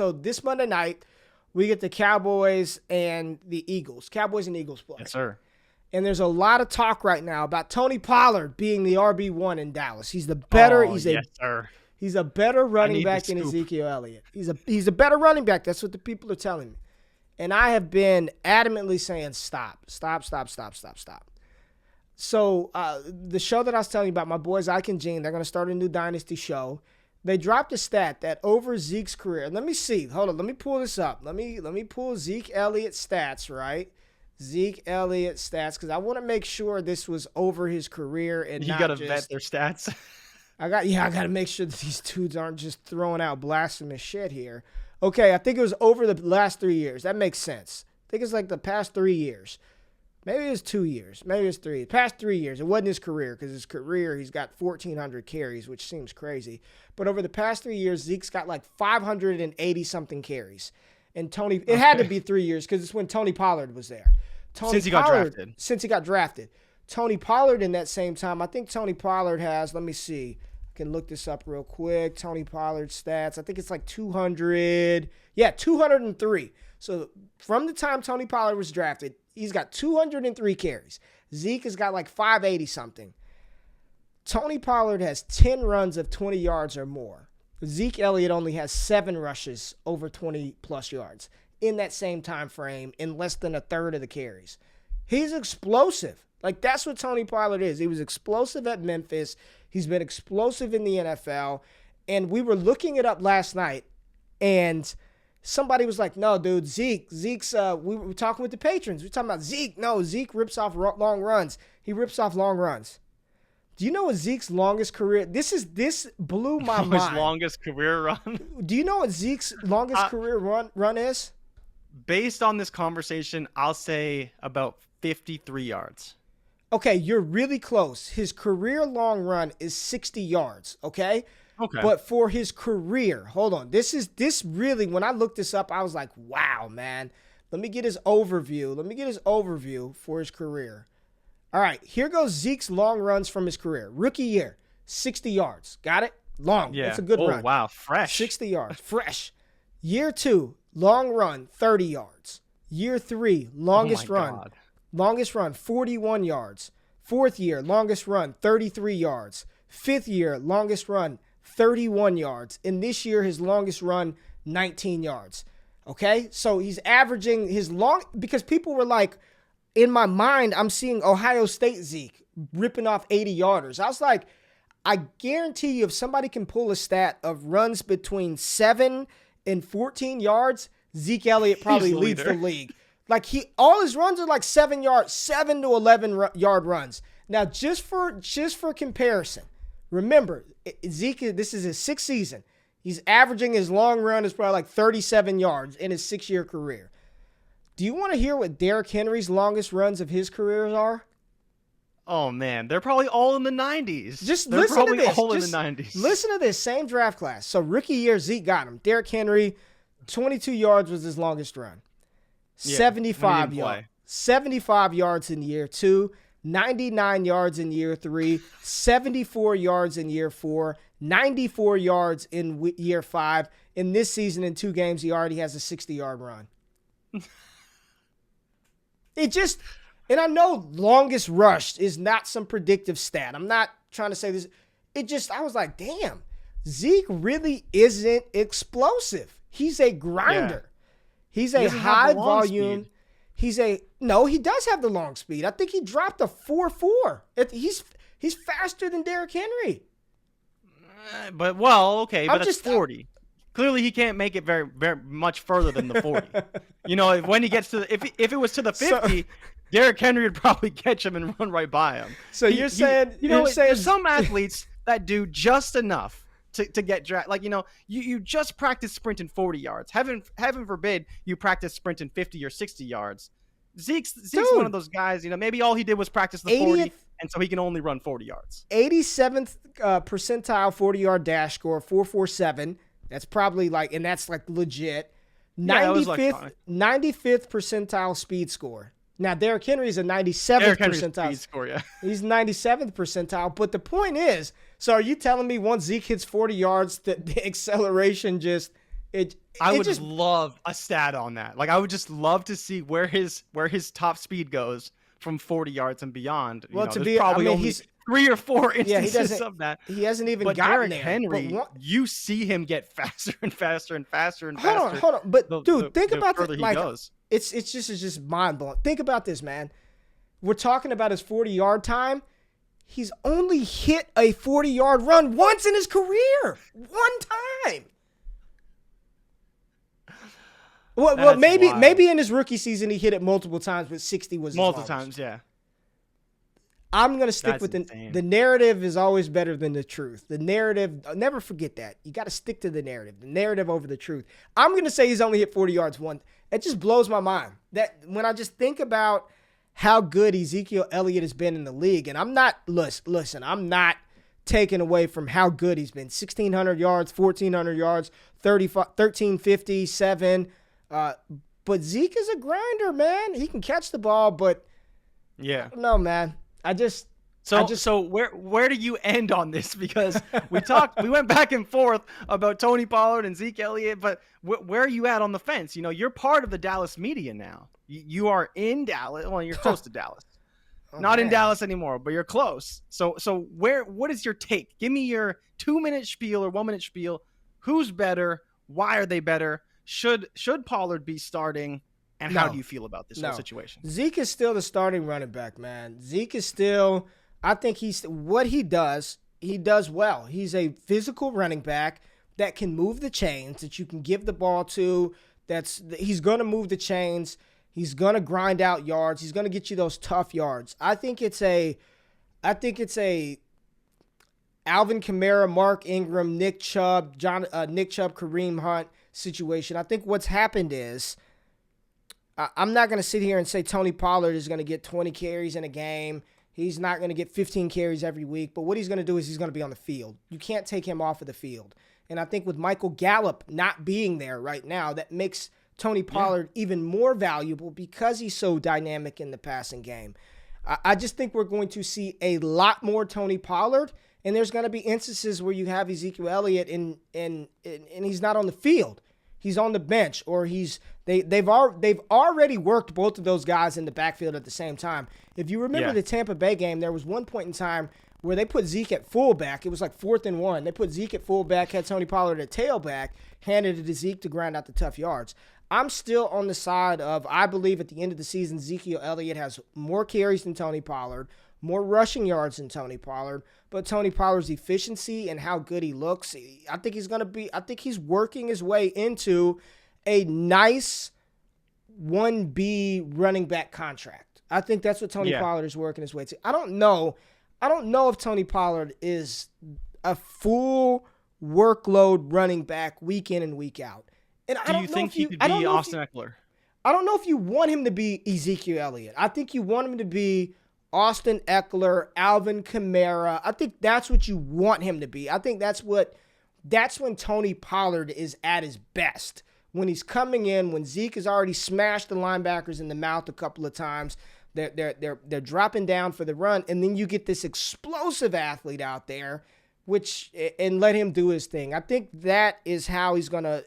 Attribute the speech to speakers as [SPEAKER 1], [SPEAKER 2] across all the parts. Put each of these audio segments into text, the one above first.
[SPEAKER 1] So this Monday night, we get the Cowboys and the Eagles. Cowboys and Eagles play.
[SPEAKER 2] Yes, sir.
[SPEAKER 1] And there's a lot of talk right now about Tony Pollard being the RB1 in Dallas. He's the better.
[SPEAKER 2] Yes, sir.
[SPEAKER 1] He's a better running back than Ezekiel Elliott. He's a better running back. That's what the people are telling me. And I have been adamantly saying stop. So the show that I was telling you about, my boys Ike and Gene, they're going to start a new Dynasty show. They dropped a stat that over Zeke's career. Let me see. Hold on. Let me pull this up. Let me pull Zeke Elliott stats, right? Zeke Elliott stats, because I want to make sure this was over his career and
[SPEAKER 2] you got to vet their stats.
[SPEAKER 1] I got to make sure that these dudes aren't just throwing out blasphemous shit here. Okay, I think it was over the last 3 years. That makes sense. I think it's like the past 3 years. Maybe it was 2 years. Maybe it's 3. Past 3 years. It wasn't his career, because his career, he's got 1,400 carries, which seems crazy. But over the past 3 years, Zeke's got like 580-something carries. And it had to be 3 years, because it's when Tony Pollard was there. Since he got drafted. Tony Pollard in that same time, I think Tony Pollard has, let me see. I can look this up real quick. Tony Pollard stats. I think it's like 200. Yeah, 203. So from the time Tony Pollard was drafted, he's got 203 carries. Zeke has got like 580-something. Tony Pollard has 10 runs of 20 yards or more. Zeke Elliott only has 7 rushes over 20-plus yards in that same time frame in less than a third of the carries. He's explosive. Like, that's what Tony Pollard is. He was explosive at Memphis. He's been explosive in the NFL. And we were looking it up last night, and somebody was like, no, dude, Zeke's, we were talking with the patrons. We were talking about Zeke. No, Zeke rips off long runs. He rips off long runs. Do you know what Zeke's longest career? This blew my mind.
[SPEAKER 2] His longest career run?
[SPEAKER 1] Do you know what Zeke's longest career run is?
[SPEAKER 2] Based on this conversation, I'll say about 53 yards.
[SPEAKER 1] Okay, you're really close. His career long run is 60 yards, okay?
[SPEAKER 2] Okay.
[SPEAKER 1] But for his career, hold on. This really, when I looked this up, I was like, wow, man. Let me get his overview for his career. All right, here goes Zeke's long runs from his career. Rookie year, 60 yards. Got it? Long.
[SPEAKER 2] Yeah.
[SPEAKER 1] That's a good run.
[SPEAKER 2] Oh, wow. Fresh.
[SPEAKER 1] 60 yards. Fresh. Year 2, long run, 30 yards. Year 3, longest run.
[SPEAKER 2] God.
[SPEAKER 1] Longest run, 41 yards. 4th year, longest run, 33 yards. 5th year, longest run, 31 yards. And this year, his longest run, 19 yards. Okay? So he's averaging because people were like, in my mind, I'm seeing Ohio State Zeke ripping off 80-yarders. I was like, I guarantee you if somebody can pull a stat of runs between 7 and 14 yards, Zeke Elliott probably leads the league. Like all his runs are like 7 to 11 yard runs. Now, just for comparison, remember, Zeke, this is his 6th season. He's averaging his long run is probably like 37 yards in his 6-year career. Do you want to hear what Derrick Henry's longest runs of his career are?
[SPEAKER 2] Oh, man. They're probably all in the 90s.
[SPEAKER 1] They're probably all in the 90s. Listen to this. Same draft class. So rookie year, Zeke got him. Derrick Henry, 22 yards was his longest run.
[SPEAKER 2] Yeah,
[SPEAKER 1] 75 yards. 75 yards in year 2. 99 yards in year 3. 74 yards in year 4. 94 yards in year 5. In this season, in 2 games, he already has a 60-yard run. And I know longest rush is not some predictive stat. I'm not trying to say this. I was like, damn, Zeke really isn't explosive. He's a grinder. Yeah. He's a high volume. No, he does have the long speed. I think he dropped a 4.4. He's faster than Derrick Henry.
[SPEAKER 2] But that's 40. Clearly, he can't make it very, very much further than the 40. When he gets to if it was to the 50, Derrick Henry would probably catch him and run right by him. So you're saying there's some athletes that do just enough to get drafted. Like, you just practice sprinting 40 yards. Heaven forbid you practice sprinting 50 or 60 yards. Zeke's one of those guys, maybe all he did was practice the 40, and so he can only run 40 yards.
[SPEAKER 1] 87th percentile 40-yard dash score, 4.47. That's probably and that's legit. 95th percentile speed score. Now, Derrick Henry is a 97th percentile.
[SPEAKER 2] Speed score, yeah.
[SPEAKER 1] He's 97th percentile. But the point is, so are you telling me once Zeke hits 40 yards, the acceleration just
[SPEAKER 2] I would just love a stat on that. Like I would just love to see where his top speed goes from 40 yards and beyond.
[SPEAKER 1] Well,
[SPEAKER 2] he's 3 or 4 instances of that.
[SPEAKER 1] He hasn't even
[SPEAKER 2] but
[SPEAKER 1] gotten
[SPEAKER 2] Derrick
[SPEAKER 1] there.
[SPEAKER 2] Henry, you see him get faster and faster and faster and faster.
[SPEAKER 1] Hold on. But dude, think about
[SPEAKER 2] this. Like,
[SPEAKER 1] it's just mind blowing. Think about this, man. We're talking about his 40-yard time. He's only hit a 40-yard run once in his career. One time. Well, maybe in his rookie season he hit it multiple times, but 60 was
[SPEAKER 2] multiple times. Yeah.
[SPEAKER 1] I'm going to stick with the narrative is always better than the truth. The narrative, never forget that. You got to stick to the narrative over the truth. I'm going to say he's only hit 40 yards once. It just blows my mind that when I just think about how good Ezekiel Elliott has been in the league, and I'm not, listen, I'm not taking away from how good he's been. 1,600 yards, 1,400 yards, 1,350, 7. But Zeke is a grinder, man. He can catch the ball, but
[SPEAKER 2] yeah,
[SPEAKER 1] no, man. So
[SPEAKER 2] where do you end on this? Because we went back and forth about Tony Pollard and Zeke Elliott, but where are you at on the fence? You know, you're part of the Dallas media now. You are in Dallas. Well, you're close to Dallas. Not in Dallas anymore, but you're close. So what is your take? Give me your 2-minute spiel or 1-minute spiel. Who's better? Why are they better? Should Pollard be starting? And how do you feel about this whole situation?
[SPEAKER 1] Zeke is still the starting running back, man. Zeke is still, I think what he does well. He's a physical running back that can move the chains, that you can give the ball to. He's going to move the chains. He's going to grind out yards. He's going to get you those tough yards. I think it's a Alvin Kamara, Mark Ingram, Nick Chubb, Kareem Hunt situation. I think what's happened is, I'm not going to sit here and say Tony Pollard is going to get 20 carries in a game. He's not going to get 15 carries every week. But what he's going to do is he's going to be on the field. You can't take him off of the field. And I think with Michael Gallup not being there right now, that makes Tony Pollard even more valuable because he's so dynamic in the passing game. I just think we're going to see a lot more Tony Pollard. And there's going to be instances where you have Ezekiel Elliott and he's not on the field. He's on the bench, or they've already worked both of those guys in the backfield at the same time. If you remember the Tampa Bay game, there was one point in time where they put Zeke at fullback. It was like 4th and 1. They put Zeke at fullback, had Tony Pollard at tailback, handed it to Zeke to grind out the tough yards. I'm still on the side of, I believe at the end of the season, Ezekiel Elliott has more carries than Tony Pollard, more rushing yards than Tony Pollard, but Tony Pollard's efficiency and how good he looks, I think he's working his way into a nice 1B running back contract. I think that's what Tony Pollard is working his way to. I don't know if Tony Pollard is a full workload running back week in and week out. And
[SPEAKER 2] do you think he could be Austin Eckler?
[SPEAKER 1] I don't know if you want him to be Ezekiel Elliott. I think you want him to be Austin Eckler, Alvin Kamara. I think that's what you want him to be. I think that's when Tony Pollard is at his best. When he's coming in, when Zeke has already smashed the linebackers in the mouth a couple of times, they're dropping down for the run, and then you get this explosive athlete out there, and let him do his thing. I think that is how he's gonna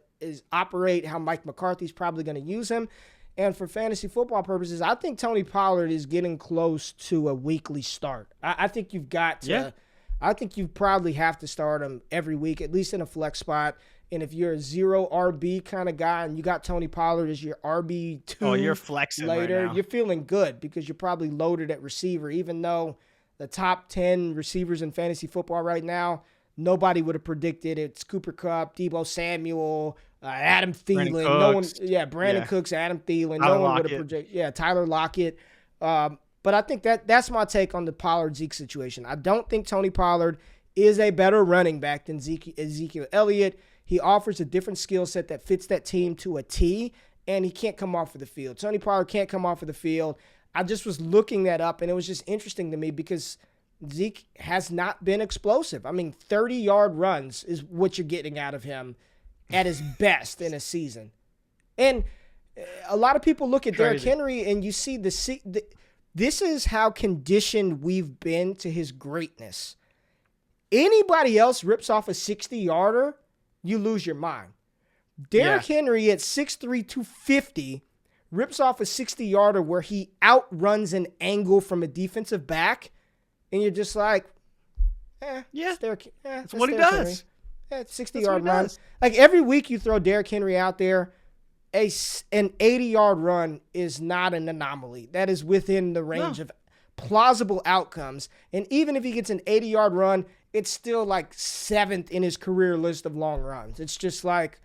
[SPEAKER 1] operate, how Mike McCarthy's probably gonna use him. And for fantasy football purposes, I think Tony Pollard is getting close to a weekly start. I think you've got to. Yeah. I think you probably have to start him every week, at least in a flex spot. And if you're a 0 RB kind of guy and you got Tony Pollard as your RB2
[SPEAKER 2] you're flexing
[SPEAKER 1] later,
[SPEAKER 2] right now.
[SPEAKER 1] You're feeling good because you're probably loaded at receiver, even though the top 10 receivers in fantasy football right now, nobody would have predicted it's Cooper Kupp, Deebo Samuel, Adam Thielen. Brandon Cooks, Adam Thielen.
[SPEAKER 2] Tyler
[SPEAKER 1] no one would have predicted. Tyler Lockett. But I think that's my take on the Pollard-Zeke situation. I don't think Tony Pollard is a better running back than Ezekiel Elliott. He offers a different skill set that fits that team to a T, and he can't come off of the field. Tony Pollard can't come off of the field. I just was looking that up, and it was just interesting to me because Zeke has not been explosive. I mean, 30-yard runs is what you're getting out of him at his best in a season. And a lot of people look at Derrick Henry, and you see this is how conditioned we've been to his greatness. Anybody else rips off a 60-yarder, you lose your mind. Derrick Henry at 6'3", 250 rips off a 60-yarder where he outruns an angle from a defensive back, and you're just like,
[SPEAKER 2] that's what he does.
[SPEAKER 1] 60-yard run. Like every week you throw Derrick Henry out there, an 80-yard run is not an anomaly. That is within the range of plausible outcomes. And even if he gets an 80-yard run, it's still like 7th in his career list of long runs. It's just like,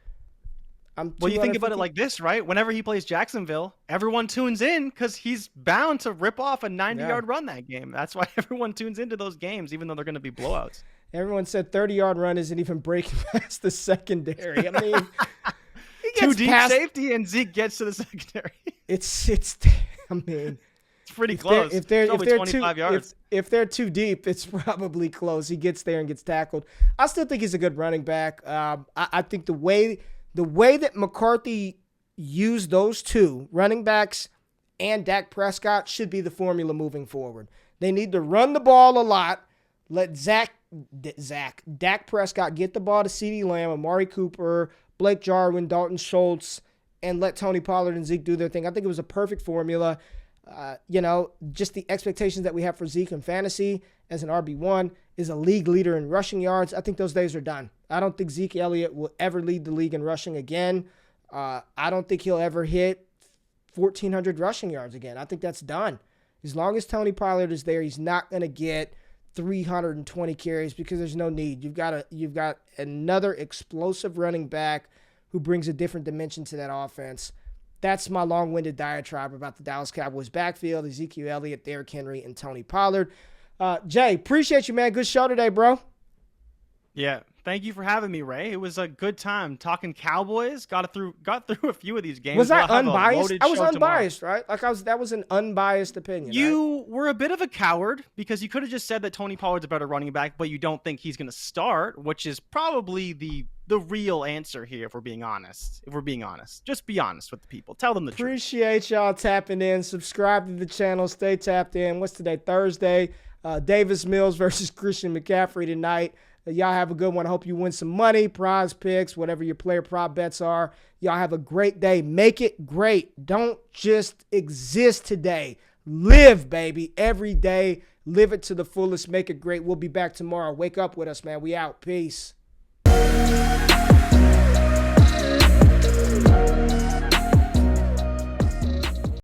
[SPEAKER 2] well, you think about it like this, right? Whenever he plays Jacksonville, everyone tunes in because he's bound to rip off a 90-yard run that game. That's why everyone tunes into those games, even though they're going to be blowouts.
[SPEAKER 1] Everyone said 30-yard run isn't even breaking past the secondary. I mean, he gets
[SPEAKER 2] too deep safety and Zeke gets to the secondary.
[SPEAKER 1] It's
[SPEAKER 2] pretty close.
[SPEAKER 1] If they're too deep, it's probably close. He gets there and gets tackled. I still think he's a good running back. I think the way that McCarthy used those two, running backs and Dak Prescott, should be the formula moving forward. They need to run the ball a lot, let Dak Prescott get the ball to CeeDee Lamb, Amari Cooper, Blake Jarwin, Dalton Schultz, and let Tony Pollard and Zeke do their thing. I think it was a perfect formula. Just the expectations that we have for Zeke in fantasy as an RB1 is a league leader in rushing yards. I think those days are done. I don't think Zeke Elliott will ever lead the league in rushing again. I don't think he'll ever hit 1,400 rushing yards again. I think that's done. As long as Tony Pollard is there, he's not going to get 320 carries because there's no need. You've got another explosive running back who brings a different dimension to that offense. That's my long-winded diatribe about the Dallas Cowboys backfield: Ezekiel Elliott, Derrick Henry, and Tony Pollard. Jay, appreciate you, man. Good show today, bro.
[SPEAKER 2] Yeah, thank you for having me, Ray. It was a good time talking Cowboys. Got through a few of these games.
[SPEAKER 1] Was I unbiased? I was unbiased, right? That was an unbiased opinion.
[SPEAKER 2] You were a bit of a coward because you could have just said that Tony Pollard's a better running back, but you don't think he's going to start, which is probably the real answer here. If we're being honest, just be honest with the people. Tell them the truth.
[SPEAKER 1] Appreciate y'all tapping in. Subscribe to the channel. Stay tapped in. What's today? Thursday. Davis Mills versus Christian McCaffrey tonight. Y'all have a good one. I hope you win some money, prize picks, whatever your player prop bets are. Y'all have a great day. Make it great. Don't just exist today. Live, baby. Every day. Live it to the fullest. Make it great. We'll be back tomorrow. Wake up with us, man. We out. Peace.